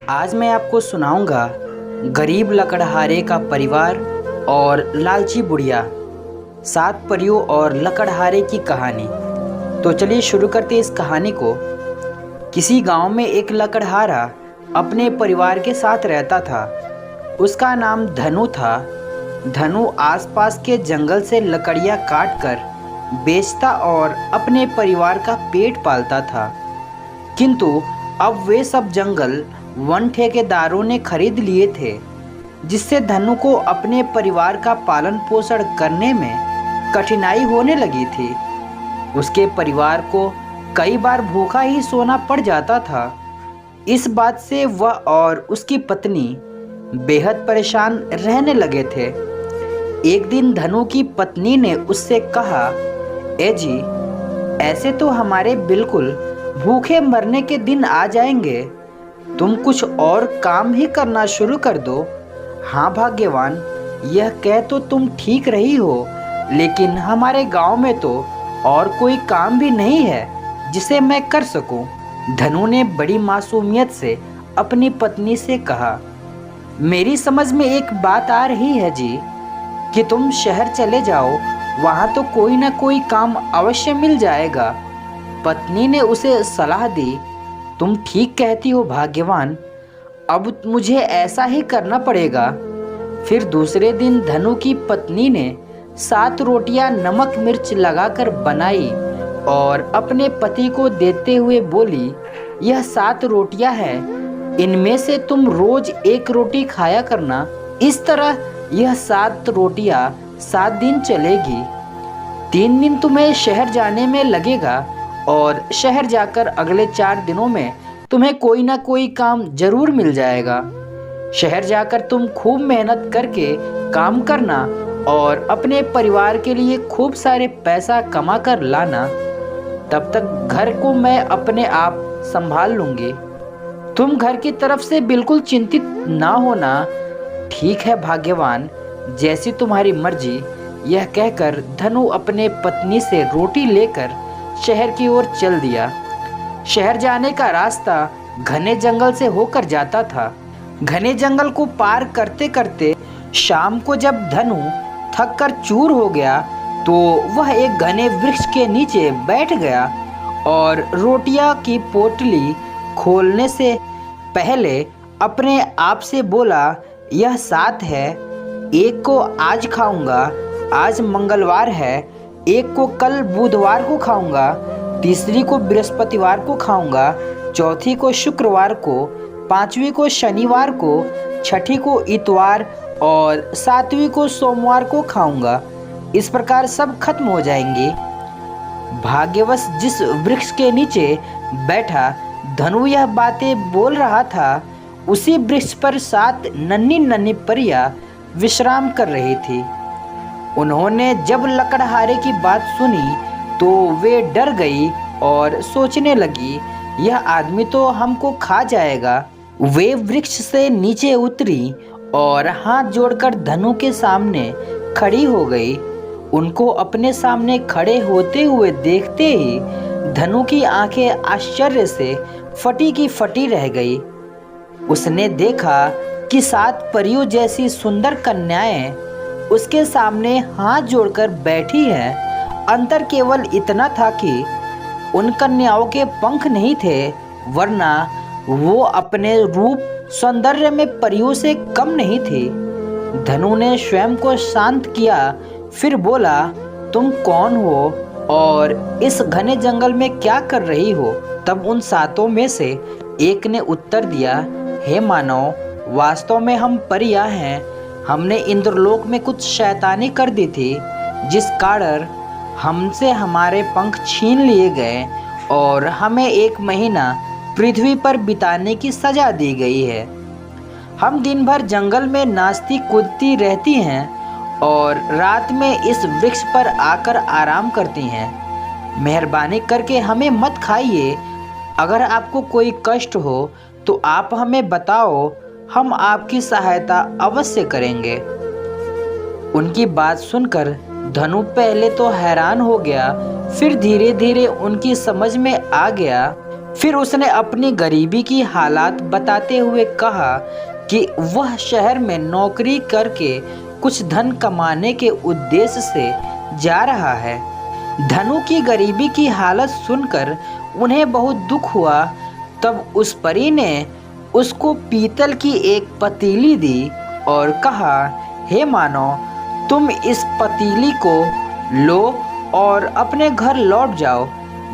आज मैं आपको सुनाऊंगा गरीब लकड़हारे का परिवार और लालची बुढ़िया, 7 परियों और लकड़हारे की कहानी। तो चलिए शुरू करते इस कहानी को। किसी गांव में एक लकड़हारा अपने परिवार के साथ रहता था। उसका नाम धनु था। धनु आसपास के जंगल से लकड़ियां काटकर बेचता और अपने परिवार का पेट पालता था। किंतु अब वे सब जंगल वन ठेकेदारों ने खरीद लिए थे, जिससे धनु को अपने परिवार का पालन पोषण करने में कठिनाई होने लगी थी। उसके परिवार को कई बार भूखा ही सोना पड़ जाता था। इस बात से वह और उसकी पत्नी बेहद परेशान रहने लगे थे। एक दिन धनु की पत्नी ने उससे कहा, ए जी, ऐसे तो हमारे बिल्कुल भूखे मरने के दिन आ जाएंगे। तुम कुछ और काम ही करना शुरू कर दो। हाँ भाग्यवान, यह कह तो तुम ठीक रही हो, लेकिन हमारे गांव में तो और कोई काम भी नहीं है जिसे मैं कर सकूं। धनु ने बड़ी मासूमियत से अपनी पत्नी से कहा, मेरी समझ में एक बात आ रही है जी, कि तुम शहर चले जाओ, वहाँ तो कोई ना कोई काम अवश्य मिल जाएगा। पत्नी ने उसे सलाह दी, तुम ठीक कहती हो भाग्यवान, अब मुझे ऐसा ही करना पड़ेगा। फिर दूसरे दिन धनु की पत्नी ने 7 रोटियां नमक मिर्च लगाकर बनाई और अपने पति को देते हुए बोली, यह 7 रोटियां हैं, इनमें से तुम रोज एक रोटी खाया करना। इस तरह यह 7 रोटियां 7 दिन चलेगी। 3 दिन तुम्हें शहर जाने में लगेगा और शहर जाकर अगले 4 दिनों में तुम्हें कोई ना कोई काम जरूर मिल जाएगा। शहर जाकर तुम खूब मेहनत करके काम करना और अपने परिवार के लिए खूब सारे पैसा कमा कर लाना। तब तक घर को मैं अपने आप संभाल लूंगी। तुम घर की तरफ से बिल्कुल चिंतित ना होना। ठीक है भाग्यवान, जैसी तुम्हारी मर्जी। यह कहकर धनु अपने पत्नी से रोटी लेकर शहर की ओर चल दिया। शहर जाने का रास्ता घने जंगल से होकर जाता था। घने जंगल को पार करते करते शाम को जब धनु थक कर चूर हो गया, तो वह एक घने वृक्ष के नीचे बैठ गया और रोटियां की पोटली खोलने से पहले अपने आप से बोला, यह 7 है, एक को आज खाऊंगा, आज मंगलवार है, एक को कल बुधवार को खाऊंगा, तीसरी को बृहस्पतिवार को खाऊंगा, चौथी को शुक्रवार को, 5वीं को शनिवार को, 6ठी को इतवार और 7वीं को सोमवार को खाऊंगा। इस प्रकार सब खत्म हो जाएंगे। भाग्यवश जिस वृक्ष के नीचे बैठा धनु यह बातें बोल रहा था, उसी वृक्ष पर 7 नन्ही नन्ही परियां विश्राम कर रही थी। उन्होंने जब लकड़हारे की बात सुनी तो वे डर गई और सोचने लगी, यह आदमी तो हमको खा जाएगा। वे वृक्ष से नीचे उतरी और हाथ जोड़कर धनु के सामने खड़ी हो गई। उनको अपने सामने खड़े होते हुए देखते ही धनु की आंखें आश्चर्य से फटी की फटी रह गई। उसने देखा कि 7 परियों जैसी सुंदर कन्याएं उसके सामने हाथ जोड़कर बैठी हैं। अंतर केवल इतना था कि उन कन्याओं के पंख नहीं थे, वरना वो अपने रूप सौंदर्य में परियों से कम नहीं थी। धनु ने स्वयं को शांत किया, फिर बोला, तुम कौन हो और इस घने जंगल में क्या कर रही हो? तब उन 7 में से एक ने उत्तर दिया, हे मानव, वास्तव में हम परियां हैं। हमने इंद्रलोक में कुछ शैतानी कर दी थी, जिस कारण हमसे हमारे पंख छीन लिए गए और हमें 1 महीना पृथ्वी पर बिताने की सजा दी गई है। हम दिन भर जंगल में नाचती कूदती रहती हैं और रात में इस वृक्ष पर आकर आराम करती हैं। मेहरबानी करके हमें मत खाइए। अगर आपको कोई कष्ट हो तो आप हमें बताओ, हम आपकी सहायता अवश्य करेंगे। उनकी बात सुनकर धनु पहले तो हैरान हो गया, फिर धीरे धीरे उनकी समझ में आ गया। फिर उसने अपनी गरीबी की हालात बताते हुए कहा कि वह शहर में नौकरी करके कुछ धन कमाने के उद्देश्य से जा रहा है। धनु की गरीबी की हालत सुनकर उन्हें बहुत दुख हुआ। तब उस परी ने उसको पीतल की एक पतीली दी और कहा, हे मानव, तुम इस पतीली को लो और अपने घर लौट जाओ।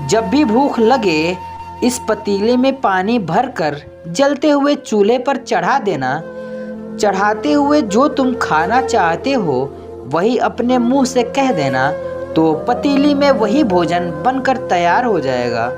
जब भी भूख लगे इस पतीले में पानी भरकर जलते हुए चूल्हे पर चढ़ा देना। चढ़ाते हुए जो तुम खाना चाहते हो वही अपने मुंह से कह देना, तो पतीली में वही भोजन बनकर तैयार हो जाएगा।